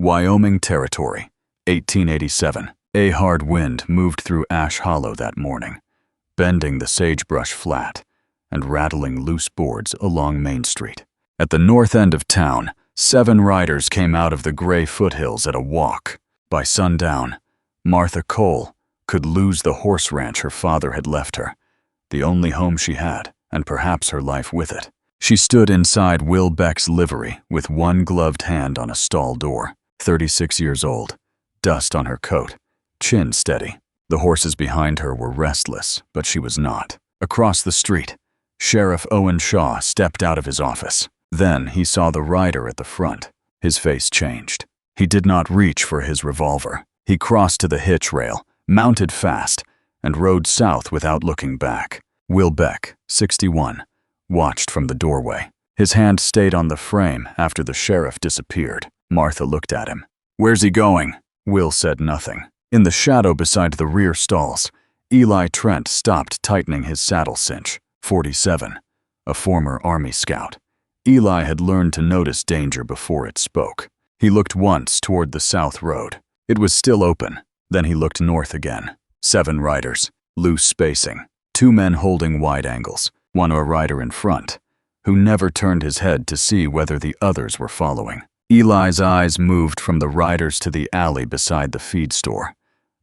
Wyoming Territory, 1887. A hard wind moved through Ash Hollow that morning, bending the sagebrush flat and rattling loose boards along Main Street. At the north end of town, 7 riders came out of the gray foothills at a walk. By sundown, Martha Cole could lose the horse ranch her father had left her, the only home she had, and perhaps her life with it. She stood inside Will Beck's livery with one gloved hand on a stall door. 36 years old, dust on her coat, chin steady. The horses behind her were restless, but she was not. Across the street, Sheriff Owen Shaw stepped out of his office. Then he saw the rider at the front. His face changed. He did not reach for his revolver. He crossed to the hitch rail, mounted fast, and rode south without looking back. Will Beck, 61, watched from the doorway. His hand stayed on the frame after the sheriff disappeared. Martha looked at him. "Where's he going?" Will said nothing. In the shadow beside the rear stalls, Eli Trent stopped tightening his saddle cinch. 47, a former Army scout. Eli had learned to notice danger before it spoke. He looked once toward the south road. It was still open. Then he looked north again. 7 riders, loose spacing. 2 men holding wide angles, one a rider in front, who never turned his head to see whether the others were following. Eli's eyes moved from the riders to the alley beside the feed store,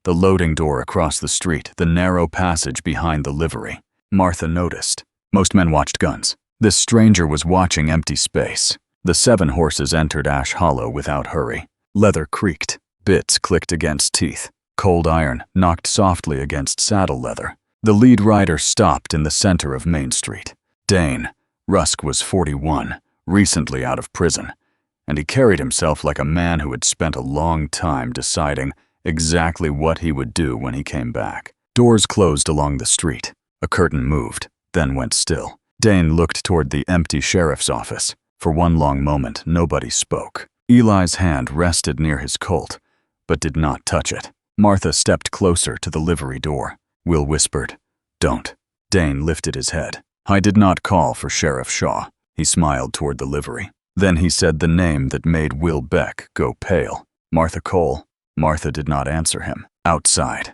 the loading door across the street, the narrow passage behind the livery. Martha noticed. Most men watched guns. This stranger was watching empty space. The 7 horses entered Ash Hollow without hurry. Leather creaked. Bits clicked against teeth. Cold iron knocked softly against saddle leather. The lead rider stopped in the center of Main Street. Dane Rusk was 41, recently out of prison, and he carried himself like a man who had spent a long time deciding exactly what he would do when he came back. Doors closed along the street. A curtain moved, then went still. Dane looked toward the empty sheriff's office. For one long moment, nobody spoke. Eli's hand rested near his Colt, but did not touch it. Martha stepped closer to the livery door. Will whispered, "Don't." Dane lifted his head. "I did not call for Sheriff Shaw." He smiled toward the livery. Then he said the name that made Will Beck go pale. "Martha Cole." Martha did not answer him. Outside,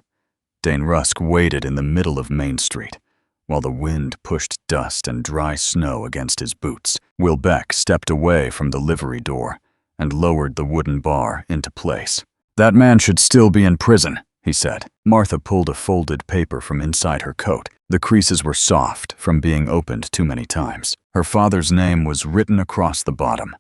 Dane Rusk waited in the middle of Main Street, while the wind pushed dust and dry snow against his boots. Will Beck stepped away from the livery door and lowered the wooden bar into place. "That man should still be in prison," he said. Martha pulled a folded paper from inside her coat. The creases were soft from being opened too many times. Her father's name was written across the bottom,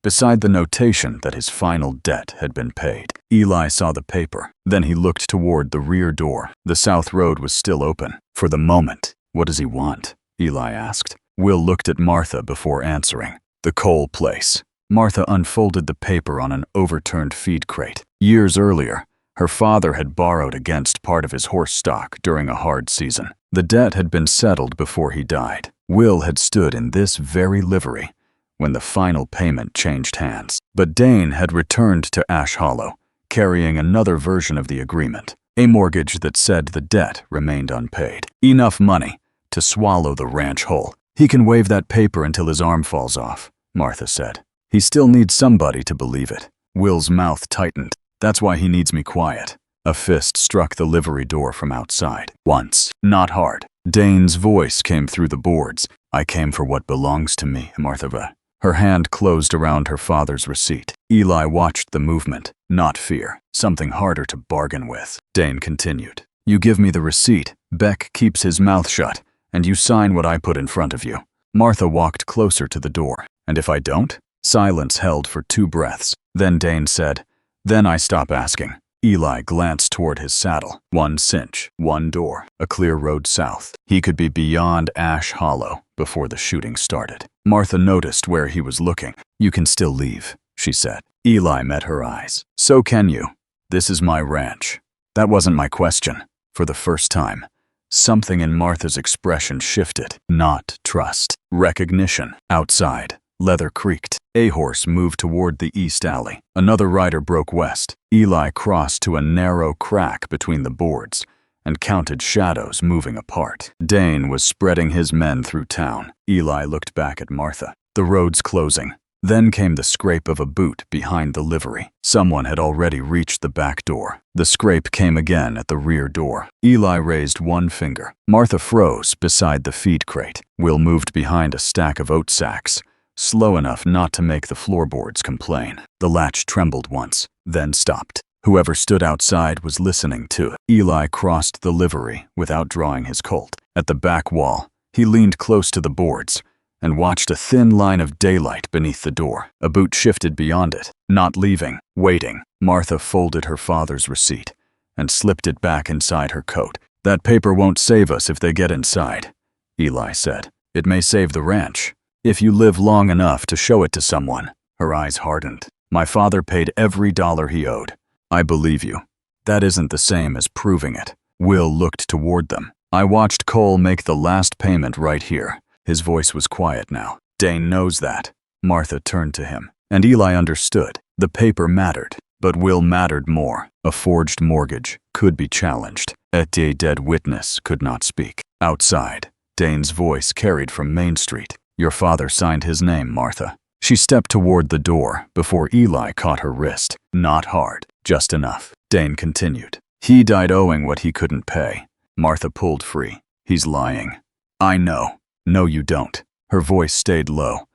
beside the notation that his final debt had been paid. Eli saw the paper. Then he looked toward the rear door. The south road was still open. For the moment. "What does he want?" Eli asked. Will looked at Martha before answering. "The Cole place." Martha unfolded the paper on an overturned feed crate. Years earlier, her father had borrowed against part of his horse stock during a hard season. The debt had been settled before he died. Will had stood in this very livery when the final payment changed hands. But Dane had returned to Ash Hollow, carrying another version of the agreement, a mortgage that said the debt remained unpaid. Enough money to swallow the ranch whole. "He can wave that paper until his arm falls off," Martha said. "He still needs somebody to believe it." Will's mouth tightened. "That's why he needs me quiet." A fist struck the livery door from outside. Once, not hard. Dane's voice came through the boards. "I came for what belongs to me, Martha." Her hand closed around her father's receipt. Eli watched the movement, not fear, something harder to bargain with. Dane continued. "You give me the receipt, Beck keeps his mouth shut, and you sign what I put in front of you." Martha walked closer to the door. "And if I don't?" Silence held for 2 breaths. Then Dane said, "Then I stop asking." Eli glanced toward his saddle. 1 cinch, 1 door, a clear road south. He could be beyond Ash Hollow before the shooting started. Martha noticed where he was looking. "You can still leave," she said. Eli met her eyes. "So can you. This is my ranch." "That wasn't my question." For the first time, something in Martha's expression shifted. Not trust. Recognition. Outside, leather creaked. A horse moved toward the east alley. Another rider broke west. Eli crossed to a narrow crack between the boards and counted shadows moving apart. Dane was spreading his men through town. Eli looked back at Martha. "The road's closing. Then came the scrape of a boot behind the livery. Someone had already reached the back door. The scrape came again at the rear door. Eli raised one finger. Martha froze beside the feed crate. Will moved behind a stack of oat sacks, slow enough not to make the floorboards complain. The latch trembled once, then stopped. Whoever stood outside was listening to it. Eli crossed the livery without drawing his Colt. At the back wall, he leaned close to the boards and watched a thin line of daylight beneath the door. A boot shifted beyond it, not leaving, waiting. Martha folded her father's receipt and slipped it back inside her coat. "That paper won't save us if they get inside," Eli said. "It may save the ranch, if you live long enough to show it to someone." Her eyes hardened. "My father paid every dollar he owed. I believe you. That isn't the same as proving it." Will looked toward them. "I watched Cole make the last payment right here." His voice was quiet now. "Dane knows that." Martha turned to him, and Eli understood. The paper mattered, but Will mattered more. A forged mortgage could be challenged. A dead witness could not speak. Outside, Dane's voice carried from Main Street. "Your father signed his name, Martha." She stepped toward the door before Eli caught her wrist. "Not hard, just enough." Dane continued. "He died owing what he couldn't pay." Martha pulled free. "He's lying." "I know." "No, you don't." Her voice stayed low,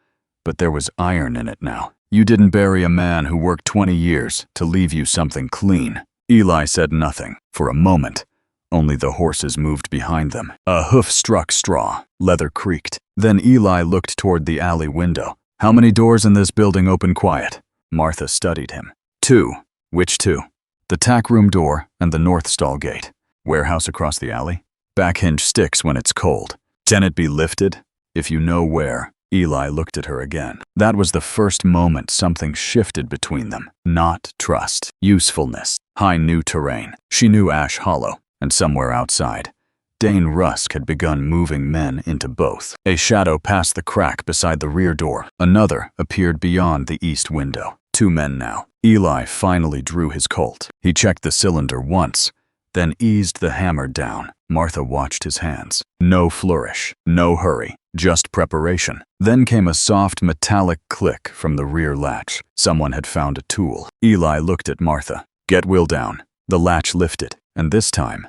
but there was iron in it now. "You didn't bury a man who worked 20 years to leave you something clean." Eli said nothing. For a moment, only the horses moved behind them. A hoof struck straw. Leather creaked. Then Eli looked toward the alley window. "How many doors in this building open quiet?" Martha studied him. "Two." "Which two?" "The tack room door and the north stall gate." "Warehouse across the alley?" "Back hinge sticks when it's cold." "Can it be lifted?" "If you know where." Eli looked at her again. That was the first moment something shifted between them. Not trust. Usefulness. High new terrain. She knew Ash Hollow, and somewhere outside, Dane Rusk had begun moving men into both. A shadow passed the crack beside the rear door. Another appeared beyond the east window. Two men now. Eli finally drew his Colt. He checked the cylinder once, then eased the hammer down. Martha watched his hands. No flourish, no hurry, just preparation. Then came a soft metallic click from the rear latch. Someone had found a tool. Eli looked at Martha. "Get Will down." The latch lifted, and this time,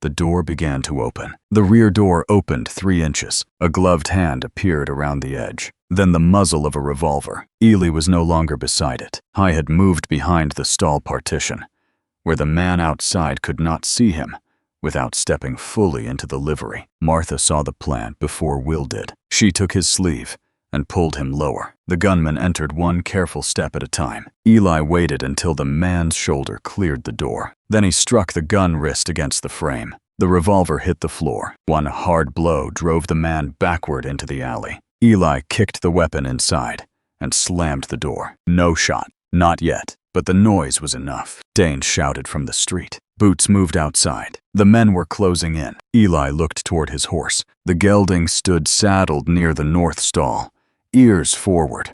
the door began to open. The rear door opened 3 inches. A gloved hand appeared around the edge. Then the muzzle of a revolver. Eli was no longer beside it. I had moved behind the stall partition, where the man outside could not see him without stepping fully into the livery. Martha saw the plan before Will did. She took his sleeve and pulled him lower. The gunman entered one careful step at a time. Eli waited until the man's shoulder cleared the door. Then he struck the gun wrist against the frame. The revolver hit the floor. One hard blow drove the man backward into the alley. Eli kicked the weapon inside and slammed the door. No shot. Not yet. But the noise was enough. Dane shouted from the street. Boots moved outside. The men were closing in. Eli looked toward his horse. The gelding stood saddled near the north stall, ears forward,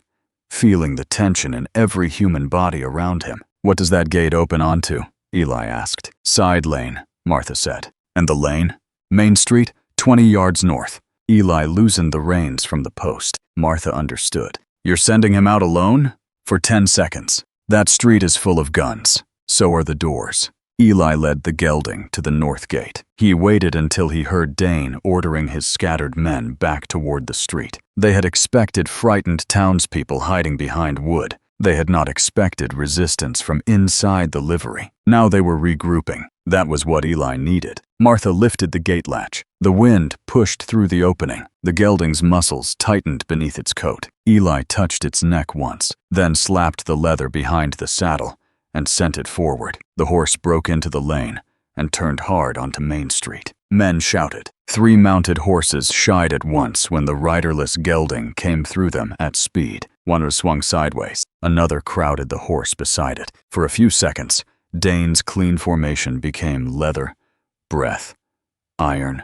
feeling the tension in every human body around him. "What does that gate open onto?" Eli asked. "Side lane," Martha said. "And the lane?" "Main Street, 20 yards north." Eli loosened the reins from the post. Martha understood. "You're sending him out alone?" "For 10 seconds. That street is full of guns. So are the doors." Eli led the gelding to the north gate. He waited until he heard Dane ordering his scattered men back toward the street. They had expected frightened townspeople hiding behind wood. They had not expected resistance from inside the livery. Now they were regrouping. That was what Eli needed. Martha lifted the gate latch. The wind pushed through the opening. The gelding's muscles tightened beneath its coat. Eli touched its neck once, then slapped the leather behind the saddle and sent it forward. The horse broke into the lane and turned hard onto Main Street. Men shouted. 3 mounted horses shied at once when the riderless gelding came through them at speed. One was swung sideways. Another crowded the horse beside it. For a few seconds, Dane's clean formation became leather, breath, iron,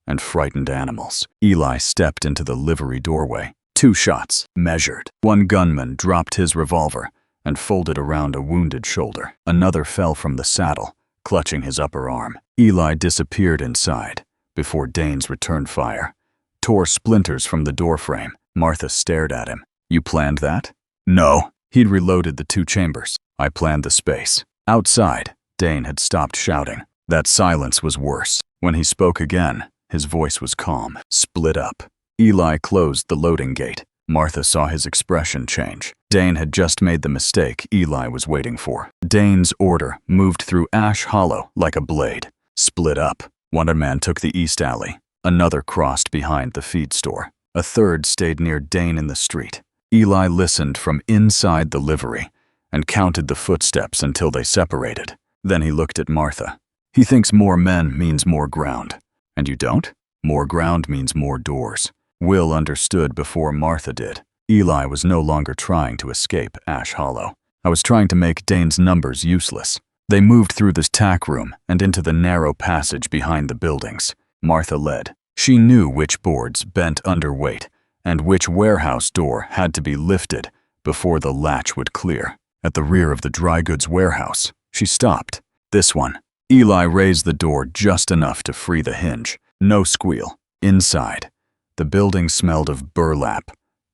and frightened animals. Eli stepped into the livery doorway. 2 shots, measured. One gunman dropped his revolver and folded around a wounded shoulder. Another fell from the saddle, clutching his upper arm. Eli disappeared inside before Dane's return fire tore splinters from the doorframe. Martha stared at him. "You planned that?" No. He'd reloaded the 2 chambers. I planned the space. Outside, Dane had stopped shouting. That silence was worse. When he spoke again, his voice was calm. Split up. Eli closed the loading gate. Martha saw his expression change. Dane had just made the mistake Eli was waiting for. Dane's order moved through Ash Hollow like a blade. Split up. One man took the east alley. Another crossed behind the feed store. A third stayed near Dane in the street. Eli listened from inside the livery and counted the footsteps until they separated. Then he looked at Martha. He thinks more men means more ground. And you don't? More ground means more doors. Will understood before Martha did. Eli was no longer trying to escape Ash Hollow. I was trying to make Dane's numbers useless. They moved through this tack room and into the narrow passage behind the buildings. Martha led. She knew which boards bent under weight and which warehouse door had to be lifted before the latch would clear. At the rear of the dry goods warehouse, she stopped. This one. Eli raised the door just enough to free the hinge. No squeal. Inside, the building smelled of burlap,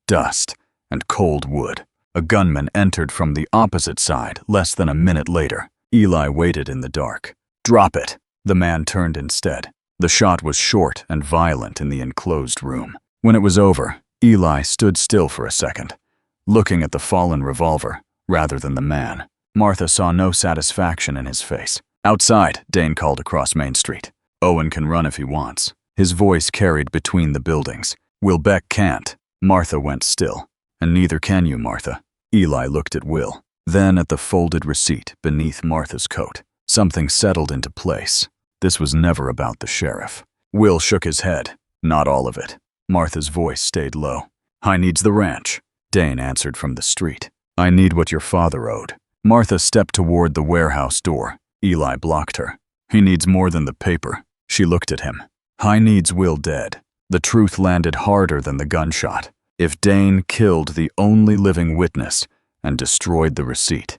dust, and cold wood. A gunman entered from the opposite side less than a minute later. Eli waited in the dark. Drop it. The man turned instead. The shot was short and violent in the enclosed room. When it was over, Eli stood still for a second, looking at the fallen revolver rather than the man. Martha saw no satisfaction in his face. Outside, Dane called across Main Street. Owen can run if he wants. His voice carried between the buildings. Will Beck can't. Martha went still. And neither can you, Martha. Eli looked at Will, then at the folded receipt beneath Martha's coat. Something settled into place. This was never about the sheriff. Will shook his head. Not all of it. Martha's voice stayed low. I needs the ranch. Dane answered from the street. I need what your father owed. Martha stepped toward the warehouse door. Eli blocked her. He needs more than the paper. She looked at him. I needs Will dead. The truth landed harder than the gunshot. If Dane killed the only living witness and destroyed the receipt,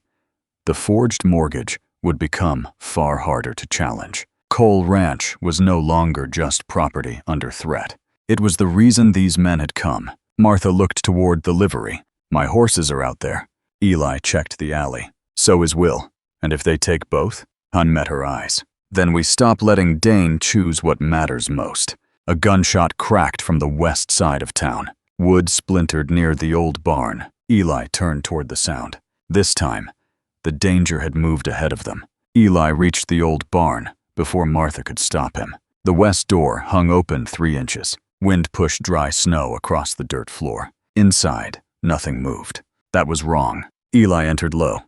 the forged mortgage would become far harder to challenge. Cole Ranch was no longer just property under threat. It was the reason these men had come. Martha looked toward the livery. My horses are out there. Eli checked the alley. So is Will. And if they take both? Hun met her eyes. Then we stop letting Dane choose what matters most. A gunshot cracked from the west side of town. Wood splintered near the old barn. Eli turned toward the sound. This time, the danger had moved ahead of them. Eli reached the old barn before Martha could stop him. The west door hung open 3 inches. Wind pushed dry snow across the dirt floor. Inside, nothing moved. That was wrong. Eli entered low.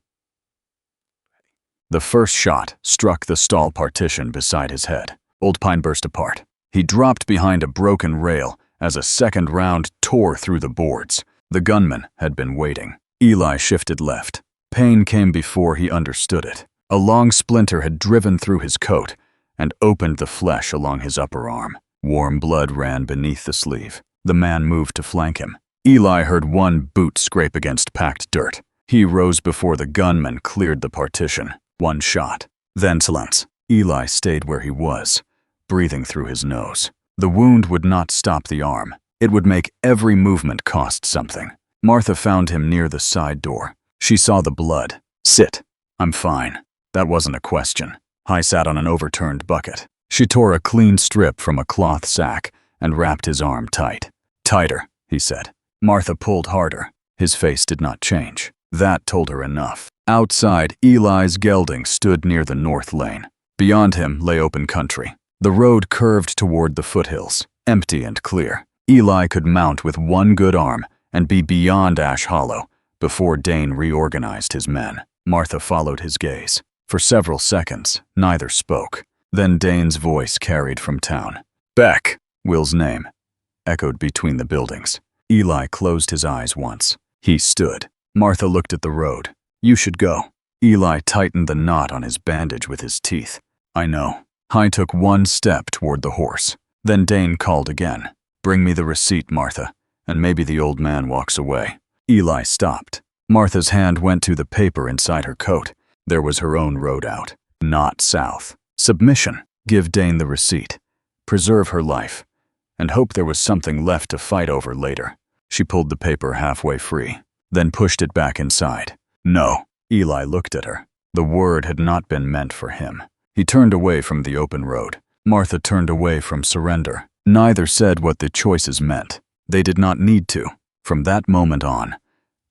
The first shot struck the stall partition beside his head. Old Pine burst apart. He dropped behind a broken rail as a second round tore through the boards. The gunman had been waiting. Eli shifted left. Pain came before he understood it. A long splinter had driven through his coat and opened the flesh along his upper arm. Warm blood ran beneath the sleeve. The man moved to flank him. Eli heard one boot scrape against packed dirt. He rose before the gunman cleared the partition. One shot. Then silence. Eli stayed where he was, breathing through his nose. The wound would not stop the arm. It would make every movement cost something. Martha found him near the side door. She saw the blood. Sit. I'm fine. That wasn't a question. I sat on an overturned bucket. She tore a clean strip from a cloth sack and wrapped his arm tight. Tighter, he said. Martha pulled harder. His face did not change. That told her enough. Outside, Eli's gelding stood near the north lane. Beyond him lay open country. The road curved toward the foothills, empty and clear. Eli could mount with one good arm and be beyond Ash Hollow before Dane reorganized his men. Martha followed his gaze. For several seconds, neither spoke. Then Dane's voice carried from town. Beck, Will's name, echoed between the buildings. Eli closed his eyes once. He stood. Martha looked at the road. You should go. Eli tightened the knot on his bandage with his teeth. I know. I took one step toward the horse. Then Dane called again. Bring me the receipt, Martha, and maybe the old man walks away. Eli stopped. Martha's hand went to the paper inside her coat. There was her own road out. Not south. Submission. Give Dane the receipt. Preserve her life. And hope there was something left to fight over later. She pulled the paper halfway free. then pushed it back inside. No. Eli looked at her. The word had not been meant for him. He turned away from the open road. Martha turned away from surrender. Neither said what the choices meant. They did not need to. From that moment on,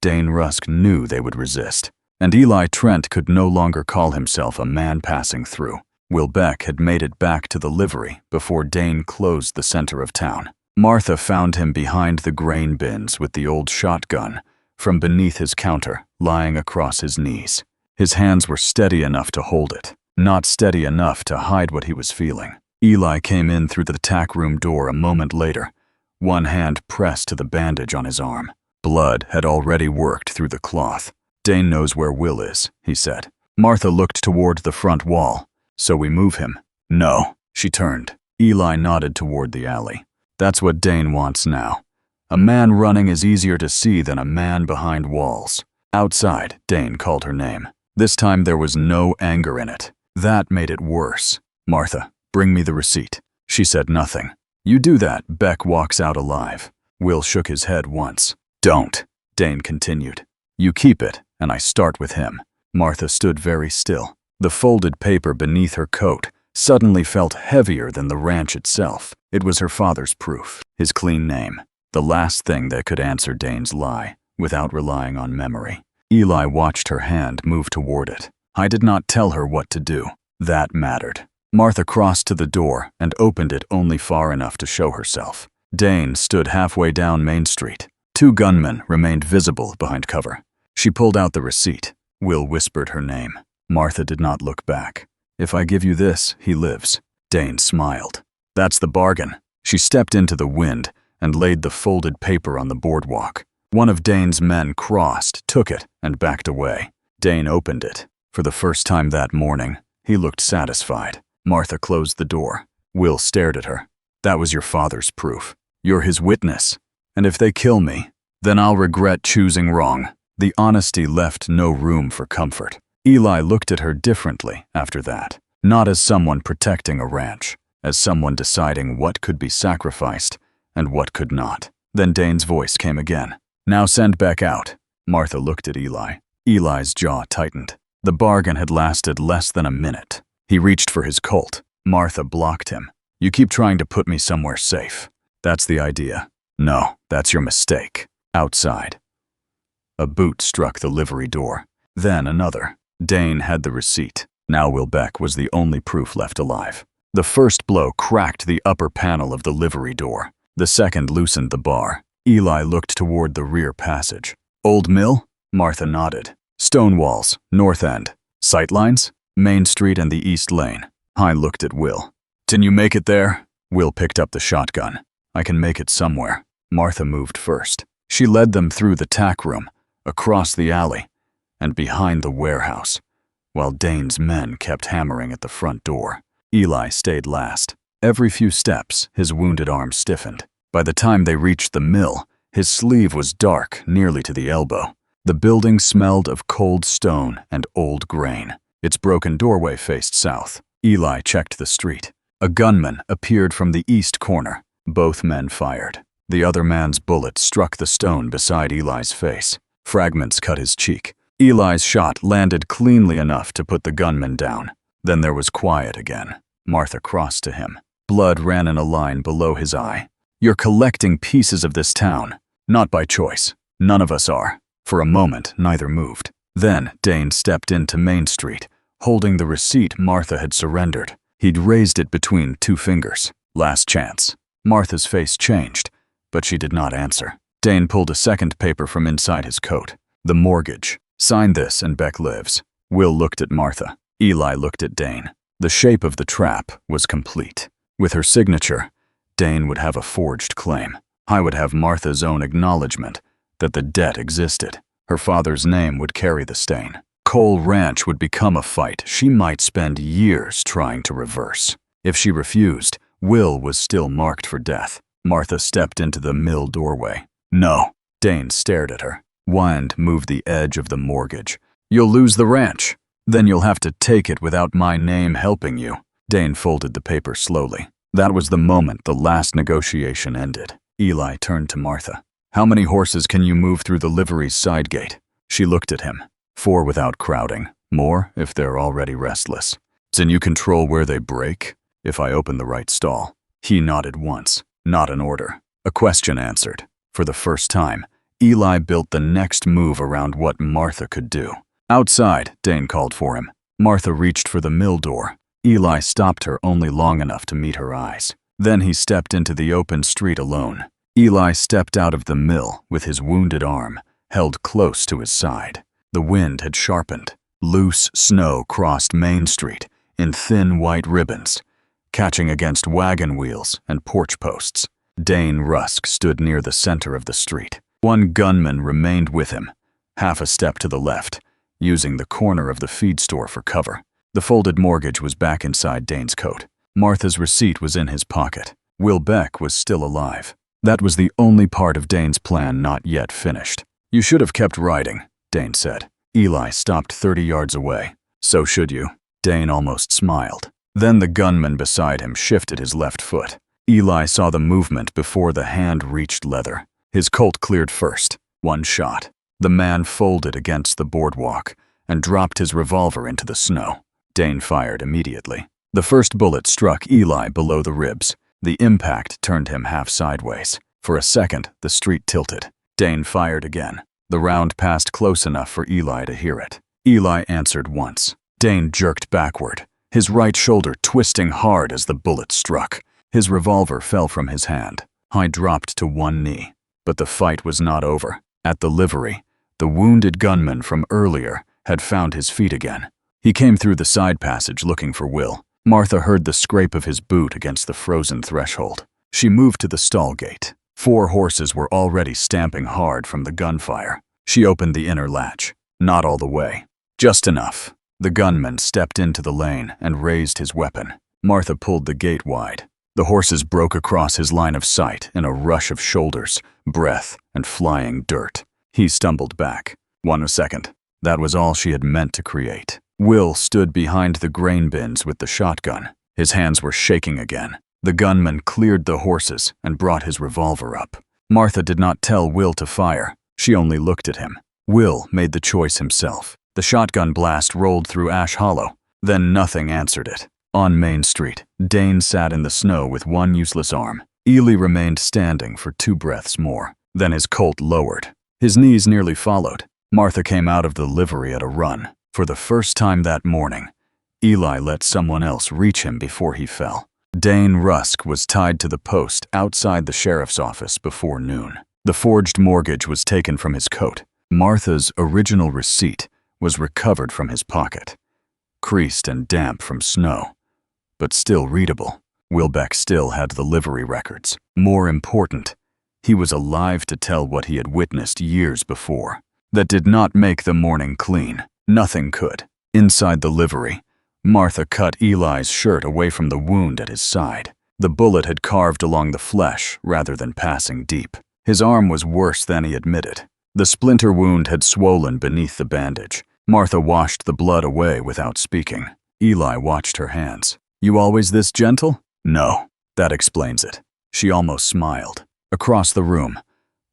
Dane Rusk knew they would resist, and Eli Trent could no longer call himself a man passing through. Will Beck had made it back to the livery before Dane closed the center of town. Martha found him behind the grain bins with the old shotgun from beneath his counter, lying across his knees. His hands were steady enough to hold it, not steady enough to hide what he was feeling. Eli came in through the tack room door a moment later, one hand pressed to the bandage on his arm. Blood had already worked through the cloth. Dane knows where Will is, he said. Martha looked toward the front wall. So we move him? No. She turned. Eli nodded toward the alley. That's what Dane wants now. A man running is easier to see than a man behind walls. Outside, Dane called her name. This time there was no anger in it. That made it worse. Martha, bring me the receipt. She said nothing. You do that, Beck walks out alive. Will shook his head once. Don't, Dane continued. You keep it, and I start with him. Martha stood very still. The folded paper beneath her coat suddenly felt heavier than the ranch itself. It was her father's proof, his clean name, the last thing that could answer Dane's lie without relying on memory. Eli watched her hand move toward it. I did not tell her what to do. That mattered. Martha crossed to the door and opened it only far enough to show herself. Dane stood halfway down Main Street. 2 gunmen remained visible behind cover. She pulled out the receipt. Will whispered her name. Martha did not look back. If I give you this, he lives. Dane smiled. That's the bargain. She stepped into the wind and laid the folded paper on the boardwalk. One of Dane's men crossed, took it, and backed away. Dane opened it. For the first time that morning, he looked satisfied. Martha closed the door. Will stared at her. That was your father's proof. You're his witness. And if they kill me, then I'll regret choosing wrong. The honesty left no room for comfort. Eli looked at her differently after that, not as someone protecting a ranch, as someone deciding what could be sacrificed and what could not. Then Dane's voice came again. Now send Beck out. Martha looked at Eli. Eli's jaw tightened. The bargain had lasted less than a minute. He reached for his Colt. Martha blocked him. You keep trying to put me somewhere safe. That's the idea. No, that's your mistake. Outside. A boot struck the livery door. Then another. Dane had the receipt. Now Will Beck was the only proof left alive. The first blow cracked the upper panel of the livery door. The second loosened the bar. Eli looked toward the rear passage. Old Mill? Martha nodded. Stone walls, north end. Sightlines? Main Street and the East Lane. I looked at Will. Can you make it there? Will picked up the shotgun. I can make it somewhere. Martha moved first. She led them through the tack room, across the alley, and behind the warehouse, while Dane's men kept hammering at the front door. Eli stayed last. Every few steps, his wounded arm stiffened. By the time they reached the mill, his sleeve was dark, nearly to the elbow. The building smelled of cold stone and old grain. Its broken doorway faced south. Eli checked the street. A gunman appeared from the east corner. Both men fired. The other man's bullet struck the stone beside Eli's face. Fragments cut his cheek. Eli's shot landed cleanly enough to put the gunman down. Then there was quiet again. Martha crossed to him. Blood ran in a line below his eye. You're collecting pieces of this town. Not by choice. None of us are. For a moment, neither moved. Then Dane stepped into Main Street, holding the receipt Martha had surrendered. He'd raised it between 2 fingers. Last chance. Martha's face changed, but she did not answer. Dane pulled a second paper from inside his coat. The mortgage. Sign this and Beck lives. Will looked at Martha. Eli looked at Dane. The shape of the trap was complete. With her signature, Dane would have a forged claim. I would have Martha's own acknowledgement that the debt existed. Her father's name would carry the stain. Cole Ranch would become a fight she might spend years trying to reverse. If she refused, Will was still marked for death. Martha stepped into the mill doorway. No. Dane stared at her. Wind moved the edge of the mortgage. You'll lose the ranch. Then you'll have to take it without my name helping you. Dane folded the paper slowly. That was the moment the last negotiation ended. Eli turned to Martha. How many horses can you move through the livery's side gate? She looked at him. 4 without crowding. More if they're already restless. Then you control where they break? If I open the right stall. He nodded once. Not an order. A question answered. For the first time, Eli built the next move around what Martha could do. Outside, Dane called for him. Martha reached for the mill door. Eli stopped her only long enough to meet her eyes. Then he stepped into the open street alone. Eli stepped out of the mill with his wounded arm held close to his side. The wind had sharpened. Loose snow crossed Main Street in thin white ribbons, catching against wagon wheels and porch posts. Dane Rusk stood near the center of the street. One gunman remained with him, half a step to the left, using the corner of the feed store for cover. The folded mortgage was back inside Dane's coat. Martha's receipt was in his pocket. Will Beck was still alive. That was the only part of Dane's plan not yet finished. You should have kept riding, Dane said. Eli stopped 30 yards away. So should you. Dane almost smiled. Then the gunman beside him shifted his left foot. Eli saw the movement before the hand reached leather. His Colt cleared first. 1 shot. The man folded against the boardwalk and dropped his revolver into the snow. Dane fired immediately. The first bullet struck Eli below the ribs. The impact turned him half sideways. For a second, the street tilted. Dane fired again. The round passed close enough for Eli to hear it. Eli answered once. Dane jerked backward, his right shoulder twisting hard as the bullet struck. His revolver fell from his hand. He dropped to one knee. But the fight was not over. At the livery, the wounded gunman from earlier had found his feet again. He came through the side passage looking for Will. Martha heard the scrape of his boot against the frozen threshold. She moved to the stall gate. 4 horses were already stamping hard from the gunfire. She opened the inner latch. Not all the way. Just enough. The gunman stepped into the lane and raised his weapon. Martha pulled the gate wide. The horses broke across his line of sight in a rush of shoulders, breath, and flying dirt. He stumbled back. 1 second. That was all she had meant to create. Will stood behind the grain bins with the shotgun. His hands were shaking again. The gunman cleared the horses and brought his revolver up. Martha did not tell Will to fire. She only looked at him. Will made the choice himself. The shotgun blast rolled through Ash Hollow. Then nothing answered it. On Main Street, Dane sat in the snow with one useless arm. Eli remained standing for 2 breaths more. Then his Colt lowered. His knees nearly followed. Martha came out of the livery at a run. For the first time that morning, Eli let someone else reach him before he fell. Dane Rusk was tied to the post outside the sheriff's office before noon. The forged mortgage was taken from his coat. Martha's original receipt was recovered from his pocket, creased and damp from snow, but still readable. Will Beck still had the livery records. More important, he was alive to tell what he had witnessed years before. That did not make the morning clean. Nothing could. Inside the livery, Martha cut Eli's shirt away from the wound at his side. The bullet had carved along the flesh rather than passing deep. His arm was worse than he admitted. The splinter wound had swollen beneath the bandage. Martha washed the blood away without speaking. Eli watched her hands. You always this gentle? No. That explains it. She almost smiled. Across the room,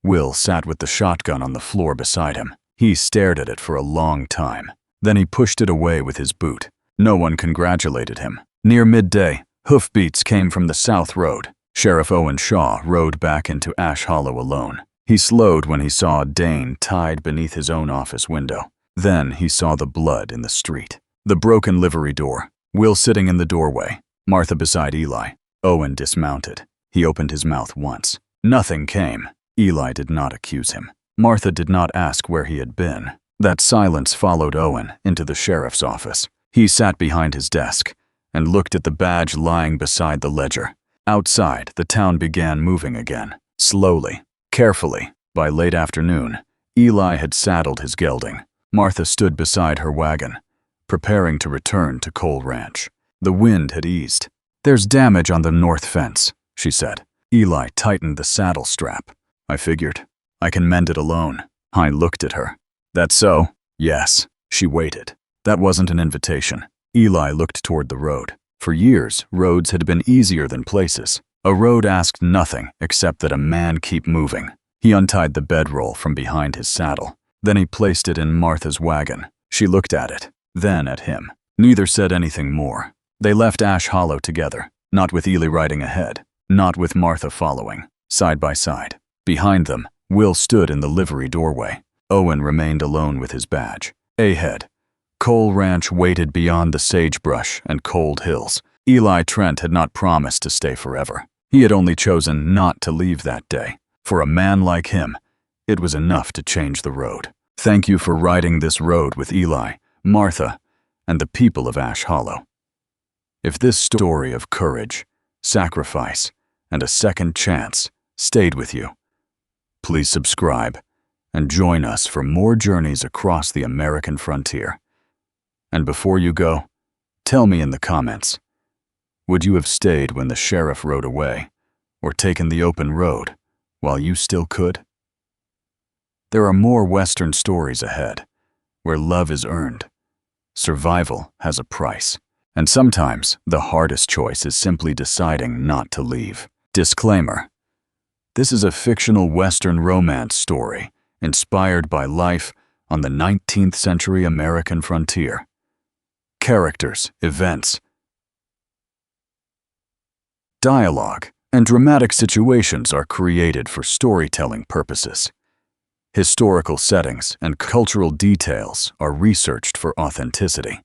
Will sat with the shotgun on the floor beside him. He stared at it for a long time. Then he pushed it away with his boot. No one congratulated him. Near midday, hoofbeats came from the south road. Sheriff Owen Shaw rode back into Ash Hollow alone. He slowed when he saw Dane tied beneath his own office window. Then he saw the blood in the street. The broken livery door. Will sitting in the doorway. Martha beside Eli. Owen dismounted. He opened his mouth once. Nothing came. Eli did not accuse him. Martha did not ask where he had been. That silence followed Owen into the sheriff's office. He sat behind his desk and looked at the badge lying beside the ledger. Outside, the town began moving again. Slowly, carefully. By late afternoon, Eli had saddled his gelding. Martha stood beside her wagon, preparing to return to Cole Ranch. The wind had eased. There's damage on the north fence, she said. Eli tightened the saddle strap. I figured. I can mend it alone. I looked at her. That so? Yes. She waited. That wasn't an invitation. Eli looked toward the road. For years, roads had been easier than places. A road asked nothing except that a man keep moving. He untied the bedroll from behind his saddle. Then he placed it in Martha's wagon. She looked at it, then at him. Neither said anything more. They left Ash Hollow together, not with Eli riding ahead, not with Martha following, side by side. Behind them, Will stood in the livery doorway. Owen remained alone with his badge. Ahead, Cole Ranch waited beyond the sagebrush and cold hills. Eli Trent had not promised to stay forever. He had only chosen not to leave that day. For a man like him, it was enough to change the road. Thank you for riding this road with Eli, Martha, and the people of Ash Hollow. If this story of courage, sacrifice, and a second chance stayed with you, please subscribe and join us for more journeys across the American frontier. And before you go, tell me in the comments, would you have stayed when the sheriff rode away, or taken the open road while you still could? There are more Western stories ahead, where love is earned, survival has a price, and sometimes the hardest choice is simply deciding not to leave. Disclaimer: this is a fictional Western romance story inspired by life on the 19th century American frontier. Characters, events, dialogue, and dramatic situations are created for storytelling purposes. Historical settings and cultural details are researched for authenticity.